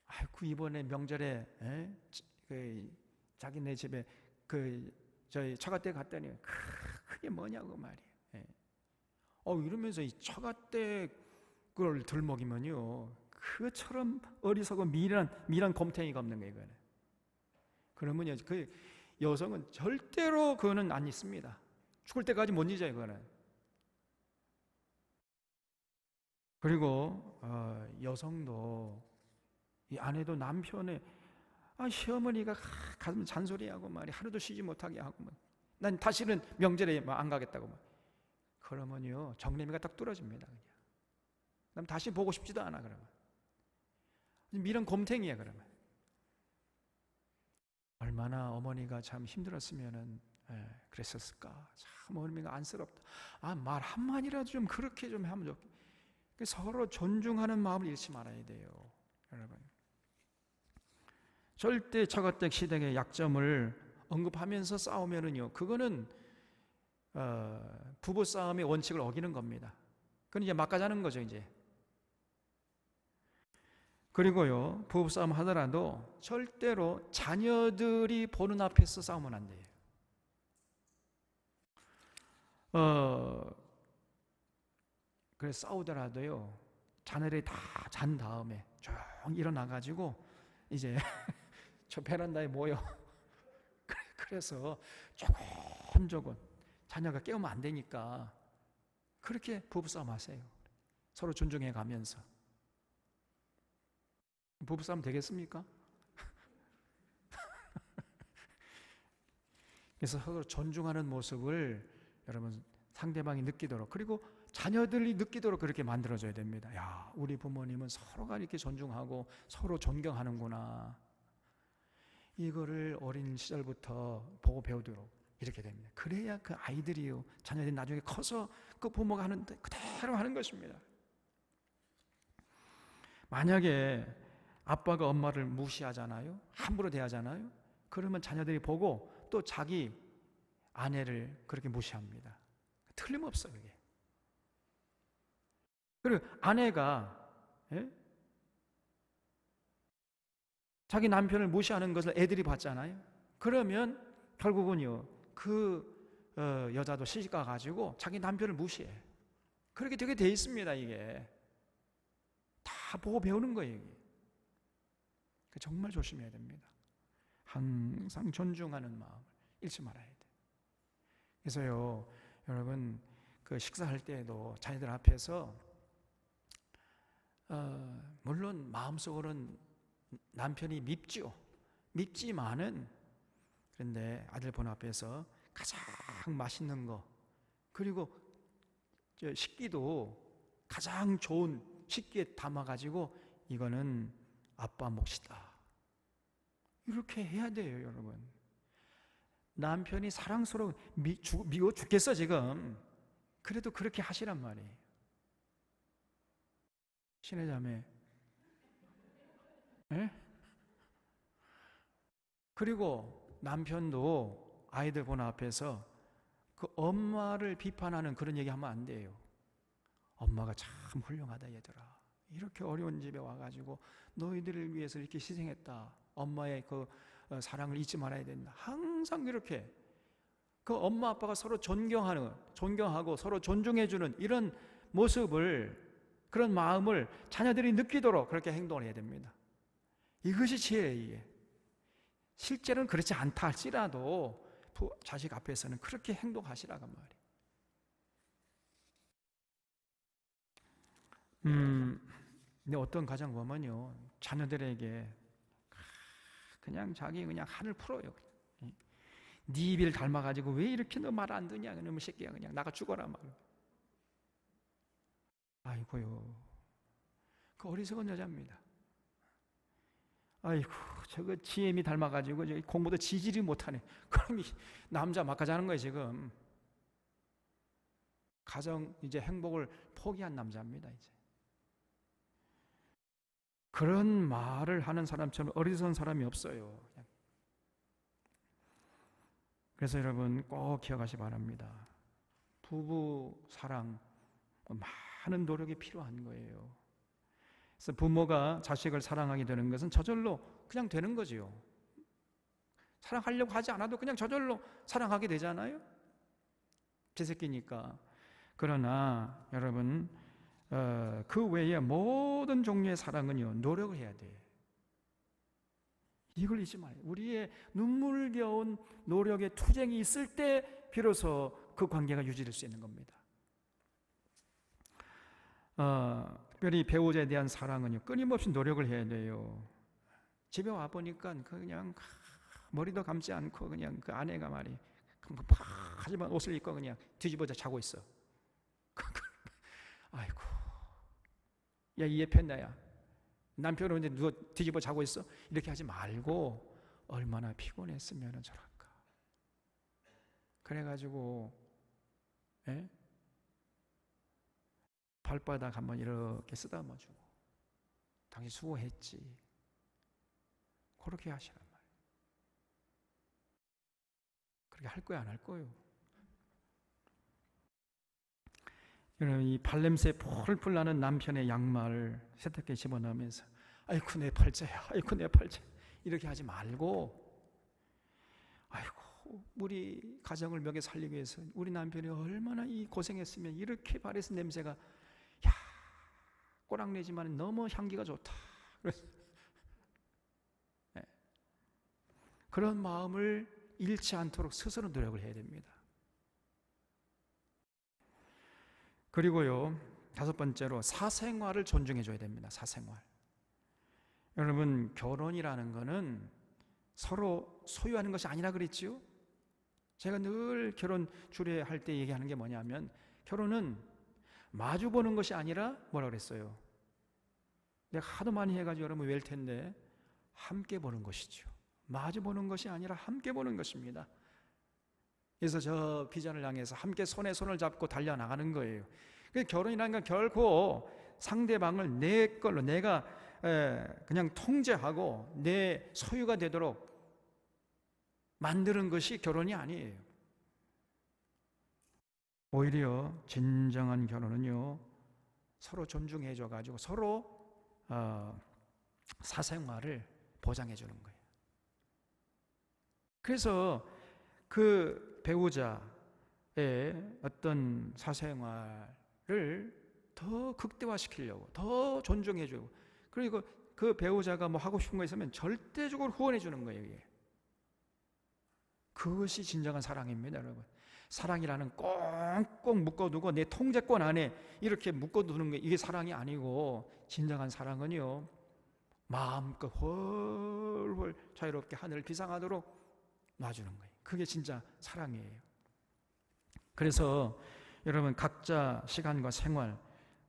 Speaker 1: 아이고 이번에 명절에 자기네 집에 저희 처가댁 갔더니 그게 뭐냐고 말이에요. 이러면서 이 처가댁을 들먹이면요, 그처럼 어리석은 미란 곰탱이가 없는 거예요. 이거는. 그러면요, 그 여성은 절대로 그거는 안 있습니다. 죽을 때까지 못 잊어요, 그거는. 그리고 여성도, 이 아내도 남편의 시어머니가 가슴 잔소리하고 말이 하루도 쉬지 못하게 하고 난 다시는 명절에 안 가겠다고 그러면요, 정내미가 딱 뚫어집니다. 그냥. 난 다시 보고 싶지도 않아. 그러면 미련 곰탱이야. 그러면 얼마나 어머니가 참 힘들었으면은 그랬었을까. 참 어머니가 안쓰럽다. 말 한마디라도 좀 그렇게 좀 하면 좋겠다. 서로 존중하는 마음을 잃지 말아야 돼요, 여러분. 절대 처가댁 시댁의 약점을 언급하면서 싸우면은요, 그거는 부부 싸움의 원칙을 어기는 겁니다. 그건 이제 막가자는 거죠, 이제. 그리고요, 부부 싸움 하더라도 절대로 자녀들이 보는 앞에서 싸우면 안 돼요. 그래서 싸우더라도요, 자녀들이 다 잔 다음에 조용히 일어나가지고 이제 저 베란다에 모여. 그래서 조곤조곤, 자녀가 깨우면 안 되니까 그렇게 부부싸움 하세요. 서로 존중해 가면서. 부부싸움 되겠습니까? 그래서 서로 존중하는 모습을 여러분 상대방이 느끼도록, 그리고 자녀들이 느끼도록 그렇게 만들어줘야 됩니다. 야, 우리 부모님은 서로가 이렇게 존중하고 서로 존경하는구나. 이거를 어린 시절부터 보고 배우도록 이렇게 됩니다. 그래야 그 아이들이요, 자녀들이 나중에 커서 그 부모가 하는 그대로 하는 것입니다. 만약에 아빠가 엄마를 무시하잖아요, 함부로 대하잖아요, 그러면 자녀들이 보고 또 자기 아내를 그렇게 무시합니다. 틀림없어요, 이게. 그리고 아내가 자기 남편을 무시하는 것을 애들이 봤잖아요. 그러면 결국은요, 그 여자도 시집가 가지고 자기 남편을 무시해. 그렇게 되게 돼 있습니다. 이게 다 다 보고 배우는 거예요. 이게. 정말 조심해야 됩니다. 항상 존중하는 마음을 잃지 말아야 돼요. 그래서요, 여러분 그 식사할 때에도 자녀들 앞에서 물론 마음속으로는 남편이 밉지만은 그런데 아들 본 앞에서 가장 맛있는 거, 그리고 식기도 가장 좋은 식기에 담아가지고 이거는 아빠 몫이다, 이렇게 해야 돼요. 여러분, 남편이 사랑스러워 미워 죽겠어 지금. 그래도 그렇게 하시란 말이에요. 신의 자매. 네? 그리고 남편도 아이들 보는 앞에서 그 엄마를 비판하는 그런 얘기 하면 안 돼요. 엄마가 참 훌륭하다 얘들아, 이렇게 어려운 집에 와가지고 너희들을 위해서 이렇게 희생했다, 엄마의 그 사랑을 잊지 말아야 된다. 항상 이렇게 그 엄마 아빠가 서로 존경하고 서로 존중해주는 이런 모습을, 그런 마음을 자녀들이 느끼도록 그렇게 행동을 해야 됩니다. 이것이 지혜예요. 이게 실제로는 그렇지 않다 할지라도 자식 앞에서는 그렇게 행동하시라고 말이에요. 근데 어떤 가정 보면요, 자녀들에게 그냥 자기 그냥 한을 풀어요. 네 입을 닮아가지고 왜 이렇게 너 말 안 듣냐, 그놈의 새끼야, 그냥 나가 죽어라 말. 아이고요, 그 어리석은 여자입니다. 아이고, 저거 지엠이 닮아가지고 저기 공부도 지지리 못하네. 그럼 이 남자 막가자는 거예요 지금. 가정 이제 행복을 포기한 남자입니다 이제. 그런 말을 하는 사람처럼 어리석은 사람이 없어요. 그래서 여러분 꼭 기억하시 바랍니다. 부부 사랑 많은 노력이 필요한 거예요. 그래서 부모가 자식을 사랑하게 되는 것은 저절로 그냥 되는 거지요. 사랑하려고 하지 않아도 그냥 저절로 사랑하게 되잖아요. 제 새끼니까. 그러나 여러분 그 외에 모든 종류의 사랑은요, 노력을 해야 돼요. 이걸 잊지 말아요. 우리의 눈물겨운 노력의 투쟁이 있을 때 비로소 그 관계가 유지될 수 있는 겁니다. 특별히 배우자에 대한 사랑은요, 끊임없이 노력을 해야 돼요. 집에 와 보니까 그냥 머리도 감지 않고 그냥 그 아내가 말이 하지만 옷을 입고 그냥 뒤집어져 자고 있어. 아이고, 야 이 예편나야, 남편은 근데 누워 뒤집어 자고 있어? 이렇게 하지 말고 얼마나 피곤했으면 저럴까. 그래가지고 발바닥 한번 이렇게 쓰다듬어주고 당신 수고했지, 그렇게 하시란 말이에요. 그렇게 할 거야 안 할 거예요? 여러분, 이 발냄새 폴폴 나는 남편의 양말을 세탁기에 집어넣으면서 아이고 내 팔자야, 아이고 내 팔자, 이렇게 하지 말고, 아이고 우리 가정을 먹여 살리기 위해서 우리 남편이 얼마나 이 고생했으면 이렇게 발에서 냄새가 야 꼬랑내지만 너무 향기가 좋다. 그래서 그런 마음을 잃지 않도록 스스로 노력을 해야 됩니다. 그리고요, 5번째로 사생활을 존중해 줘야 됩니다. 사생활. 여러분, 결혼이라는 거는 서로 소유하는 것이 아니라 그랬지요. 제가 늘 결혼 주례할 때 얘기하는 게 뭐냐면, 결혼은 마주 보는 것이 아니라 뭐라 그랬어요? 내가 하도 많이 해가지고 여러분 외울 텐데, 함께 보는 것이죠. 마주 보는 것이 아니라 함께 보는 것입니다. 그래서 저 비전을 향해서 함께 손에 손을 잡고 달려나가는 거예요. 결혼이라는 건 결코 상대방을 내 걸로, 내가 그냥 통제하고 내 소유가 되도록 만드는 것이 결혼이 아니에요. 오히려 진정한 결혼은요, 서로 존중해줘 가지고 서로 사생활을 보장해 주는 거예요. 그래서 그 배우자의 어떤 사생활을 더 극대화시키려고, 더 존중해주고, 그리고 그 배우자가 뭐 하고 싶은 거 있으면 절대적으로 후원해 주는 거예요. 이게. 그것이 진정한 사랑입니다, 여러분. 사랑이라는 꽁꽁 묶어두고 내 통제권 안에 이렇게 묶어두는 게 이게 사랑이 아니고, 진정한 사랑은요, 마음껏 훨훨 자유롭게 하늘을 비상하도록 놔주는 거예요. 그게 진짜 사랑이에요. 그래서 여러분, 각자 시간과 생활,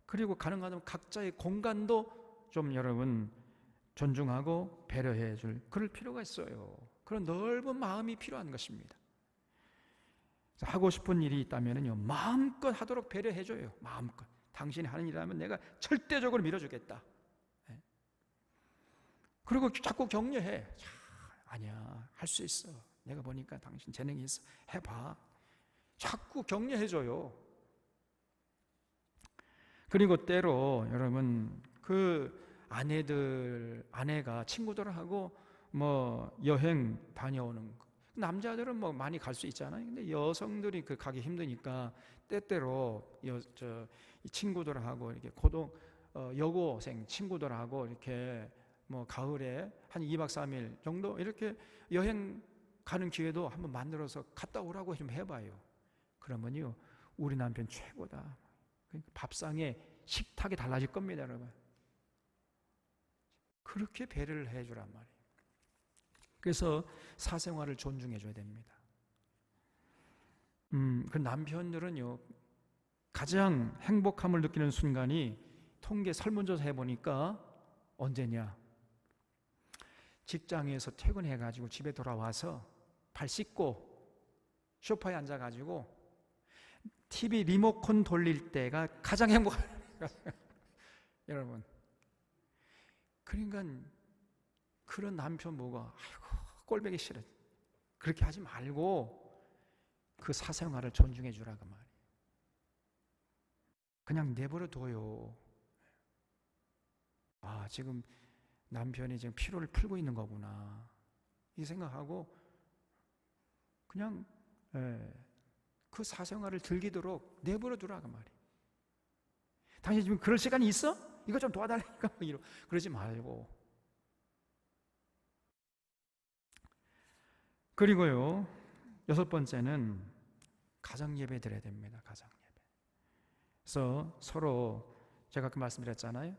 Speaker 1: 그리고 가능하다면 각자의 공간도 좀 여러분 존중하고 배려해 줄 그럴 필요가 있어요. 그런 넓은 마음이 필요한 것입니다. 하고 싶은 일이 있다면요, 마음껏 하도록 배려해 줘요. 마음껏. 당신이 하는 일이라면 내가 절대적으로 밀어주겠다. 그리고 자꾸 격려해. 아니야, 할 수 있어. 내가 보니까 당신 재능이 있어. 해봐. 자꾸 격려해 줘요. 그리고 때로 여러분, 그 아내가 친구들하고 뭐 여행 다녀오는 거, 남자들은 뭐 많이 갈 수 있잖아요. 근데 여성들이 그 가기 힘드니까 때때로 이 친구들하고 이렇게 여고생 친구들하고 이렇게 뭐 가을에 한 2박 3일 정도 이렇게 여행 가는 기회도 한번 만들어서 갔다 오라고 좀 해봐요. 그러면요, 우리 남편 최고다. 밥상에 식탁이 달라질 겁니다, 여러분. 그렇게 배려를 해주란 말이에요. 그래서 사생활을 존중해 줘야 됩니다. 그 남편들은요, 가장 행복함을 느끼는 순간이 통계 설문조사 해보니까 언제냐? 직장에서 퇴근해가지고 집에 돌아와서 발 씻고 소파에 앉아가지고 TV 리모컨 돌릴 때가 가장 행복한 여러분. 그러니까 그런 남편 보고 아이고 꼴보기 싫어. 그렇게 하지 말고 그 사생활을 존중해 주라고 말이에요. 그냥 내버려 둬요. 아, 지금 남편이 지금 피로를 풀고 있는 거구나, 이 생각하고 그냥 그 사생활을 즐기도록 내버려 두라고 말이에요. 당신 지금 그럴 시간이 있어? 이거 좀 도와달라니까. 그러지 말고. 그리고요, 6번째는 가정 예배 드려야 됩니다. 가정 예배. 그래서 서로 제가 그 말씀드렸잖아요.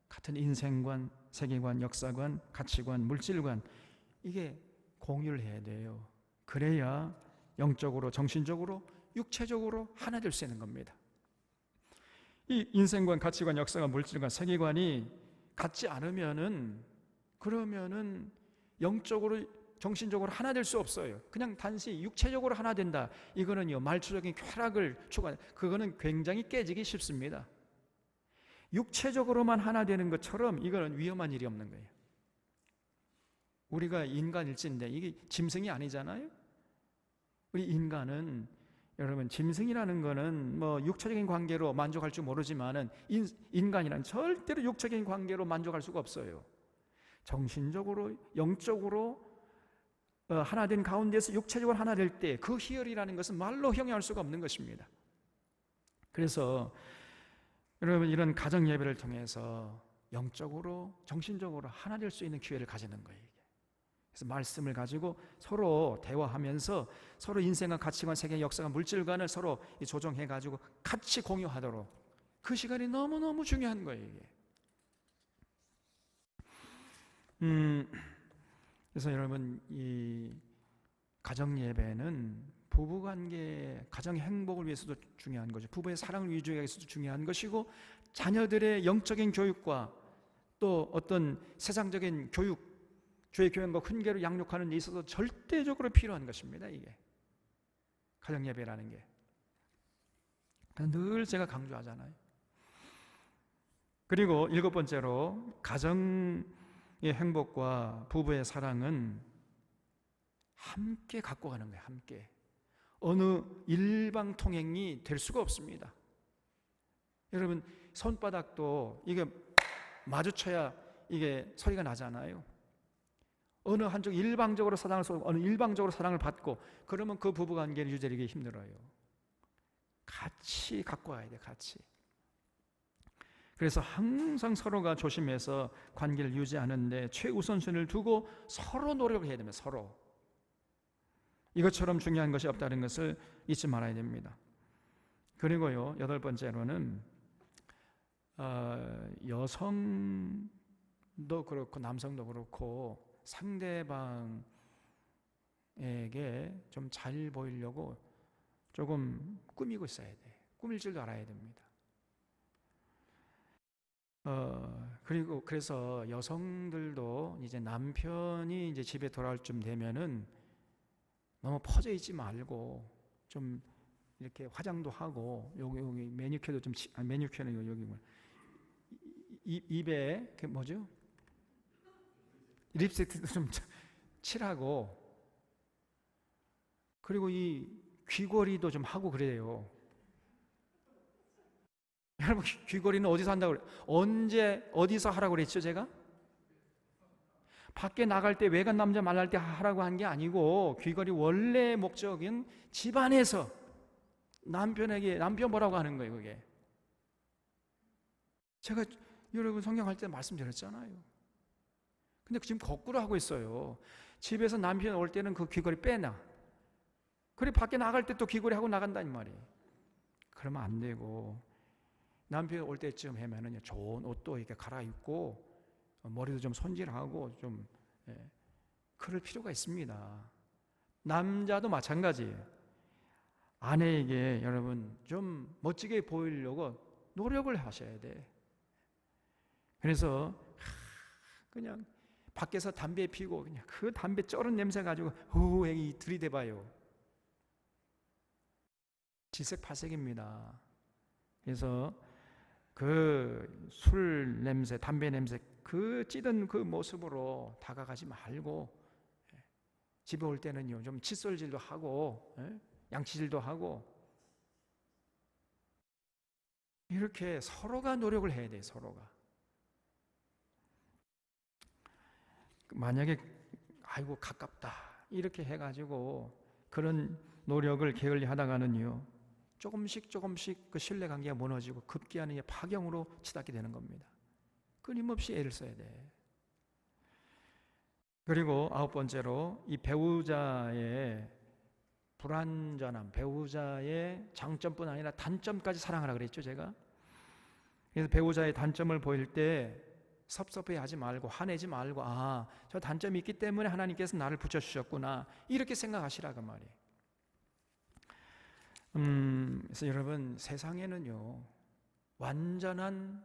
Speaker 1: 같은 인생관, 세계관, 역사관, 가치관, 물질관, 이게 공유를 해야 돼요. 그래야 영적으로, 정신적으로, 육체적으로 하나 될 수 있는 겁니다. 이 인생관, 가치관, 역사관, 물질관, 세계관이 같지 않으면은, 그러면은 영적으로, 정신적으로 하나 될 수 없어요. 그냥 단지 육체적으로 하나 된다, 이거는요, 말초적인 쾌락을 추구하는, 그거는 굉장히 깨지기 쉽습니다. 육체적으로만 하나 되는 것처럼 이거는 위험한 일이 없는 거예요. 우리가 인간일진데 이게 짐승이 아니잖아요. 우리 인간은 여러분, 짐승이라는 거는 뭐 육체적인 관계로 만족할 줄 모르지만은 인간이란 절대로 육체적인 관계로 만족할 수가 없어요. 정신적으로, 영적으로 하나 된 가운데서 육체적으로 하나 될 때 그 희열이라는 것은 말로 형용할 수가 없는 것입니다. 그래서 여러분, 이런 가정 예배를 통해서 영적으로, 정신적으로 하나 될 수 있는 기회를 가지는 거예요. 그래서 말씀을 가지고 서로 대화하면서 서로 인생과 가치관, 세계, 역사와 물질관을 서로 조정해 가지고 같이 공유하도록, 그 시간이 너무너무 중요한 거예요, 이게. 그래서 여러분, 이 가정 예배는 부부관계, 가정의 행복을 위해서도 중요한 거죠. 부부의 사랑을 위주하기 위해서도 중요한 것이고, 자녀들의 영적인 교육과 또 어떤 세상적인 교육, 주의 교양과 훈계를 양육하는 데 있어서 절대적으로 필요한 것입니다. 이게 가정 예배라는 게. 늘 제가 강조하잖아요. 그리고 7번째로, 가정의 행복과 부부의 사랑은 함께 갖고 가는 거예요. 함께. 어느 일방통행이 될 수가 없습니다. 여러분, 손바닥도 이게 마주쳐야 이게 소리가 나잖아요. 어느 한쪽 일방적으로 사랑을 쏘고 어느 일방적으로 사랑을 받고 그러면 그 부부관계를 유지하기 힘들어요. 같이 갖고 와야 돼, 같이. 그래서 항상 서로가 조심해서 관계를 유지하는데 최우선순위를 두고 서로 노력을 해야 됩니다. 서로. 이것처럼 중요한 것이 없다는 것을 잊지 말아야 됩니다. 그리고요, 8번째로는 여성도 그렇고 남성도 그렇고 상대방에게 좀 잘 보이려고 조금 꾸미고 있어야 돼. 꾸밀 줄도 알아야 됩니다. 그리고 그래서 여성들도 이제 남편이 이제 집에 돌아올 쯤 되면은 너무 퍼져 있지 말고 좀 이렇게 화장도 하고 여기 매니큐어도 좀 매니큐어는 여기 뭐 입에 그 뭐죠? 립스틱도 좀 칠하고 그리고 이 귀걸이도 좀 하고 그래요. 여러분 귀걸이는 어디서 한다고 그래요? 언제 어디서 하라고 그랬죠 제가? 밖에 나갈 때 외간 남자 만날 때 하라고 한 게 아니고 귀걸이 원래 목적인 집안에서 남편에게 남편 보라고 하는 거예요. 그게 제가 여러분 성경할 때 말씀드렸잖아요. 근데 지금 거꾸로 하고 있어요. 집에서 남편 올 때는 그 귀걸이 빼놔. 그리고 밖에 나갈 때 또 귀걸이 하고 나간다는 말이에요. 그러면 안 되고 남편 올 때쯤 하면은 좋은 옷도 이렇게 갈아입고 머리도 좀 손질하고 좀 그럴 필요가 있습니다. 남자도 마찬가지예요. 아내에게 여러분 좀 멋지게 보이려고 노력을 하셔야 돼. 그래서 그냥 밖에서 담배 피고 그냥 그 담배 쩔은 냄새 가지고 후행이 들이대봐요. 질색팔색입니다. 그래서 그 술 냄새, 담배 냄새, 그 찌든 그 모습으로 다가가지 말고 집에 올 때는요 좀 칫솔질도 하고 양치질도 하고 이렇게 서로가 노력을 해야 돼요. 서로가. 만약에 아이고 가깝다 이렇게 해가지고 그런 노력을 게을리 하다가는요 조금씩 그 신뢰관계가 무너지고 급기야는 파경으로 치닫게 되는 겁니다. 끊임없이 애를 써야 돼. 그리고 9번째로 이 배우자의 불완전함, 배우자의 장점뿐 아니라 단점까지 사랑하라 그랬죠 제가. 그래서 배우자의 단점을 보일 때 섭섭해하지 말고 화내지 말고 저 단점이 있기 때문에 하나님께서 나를 붙여주셨구나 이렇게 생각하시라 그 말이에요. 그래서 여러분 세상에는요 완전한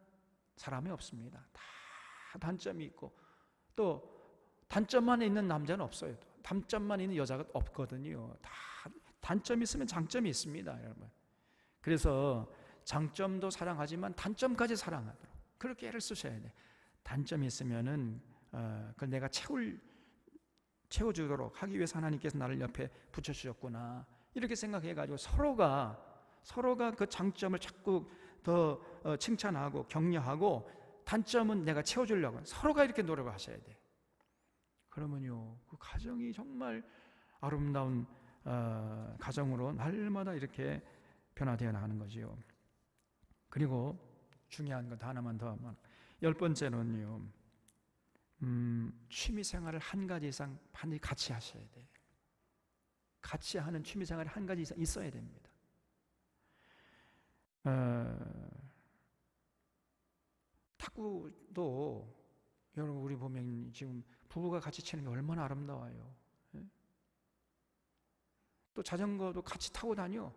Speaker 1: 사람이 없습니다. 다 단점이 있고 또 단점만 있는 남자는 없어요. 단점만 있는 여자가 없거든요. 다 단점이 있으면 장점이 있습니다, 여러분. 그래서 장점도 사랑하지만 단점까지 사랑하도록 그렇게 애를 쓰셔야 돼. 단점이 있으면은 그걸 내가 채워주도록 하기 위해서 하나님께서 나를 옆에 붙여주셨구나 이렇게 생각해가지고 서로가 그 장점을 자꾸 더 칭찬하고 격려하고 단점은 내가 채워주려고 서로가 이렇게 노력을 하셔야 돼. 그러면요 그 가정이 정말 아름다운 가정으로 날마다 이렇게 변화되어 나가는 거지요. 그리고 중요한 것 하나만 더 10번째는요 취미생활을 한 가지 이상 반드시 같이 하셔야 돼. 같이 하는 취미생활이 한 가지 이상 있어야 됩니다. 탁구도 여러분 우리 보면 지금 부부가 같이 치는 게 얼마나 아름다워요. 또 자전거도 같이 타고 다녀.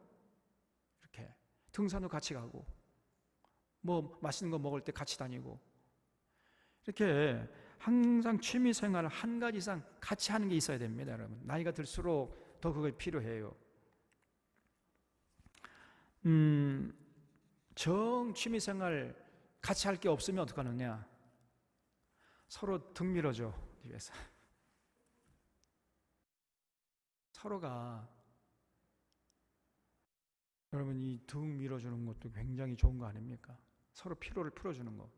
Speaker 1: 이렇게 등산도 같이 가고 뭐 맛있는 거 먹을 때 같이 다니고 이렇게 항상 취미생활을 한 가지 이상 같이 하는 게 있어야 됩니다. 여러분 나이가 들수록 더 그게 필요해요. 정 취미생활 같이 할 게 없으면 어떡하느냐? 서로 등 밀어줘 뒤에서. 서로가 여러분 이 등 밀어주는 것도 굉장히 좋은 거 아닙니까? 서로 피로를 풀어주는 거.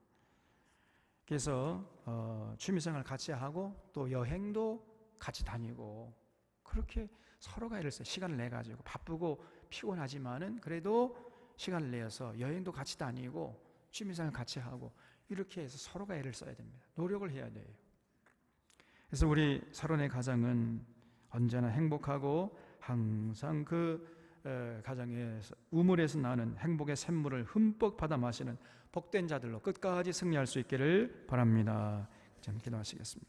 Speaker 1: 그래서 취미생활 같이 하고 또 여행도 같이 다니고 그렇게 서로가 애를 써요. 시간을 내 가지고 바쁘고 피곤하지만은 그래도 시간을 내서 여행도 같이 다니고 취미생활 같이 하고 이렇게 해서 서로가 애를 써야 됩니다. 노력을 해야 돼요. 그래서 우리 서론의 가정은 언제나 행복하고 항상 그 가정에서 우물에서 나는 행복의 샘물을 흠뻑 받아 마시는 복된 자들로 끝까지 승리할 수 있기를 바랍니다. 좀 기도하시겠습니다.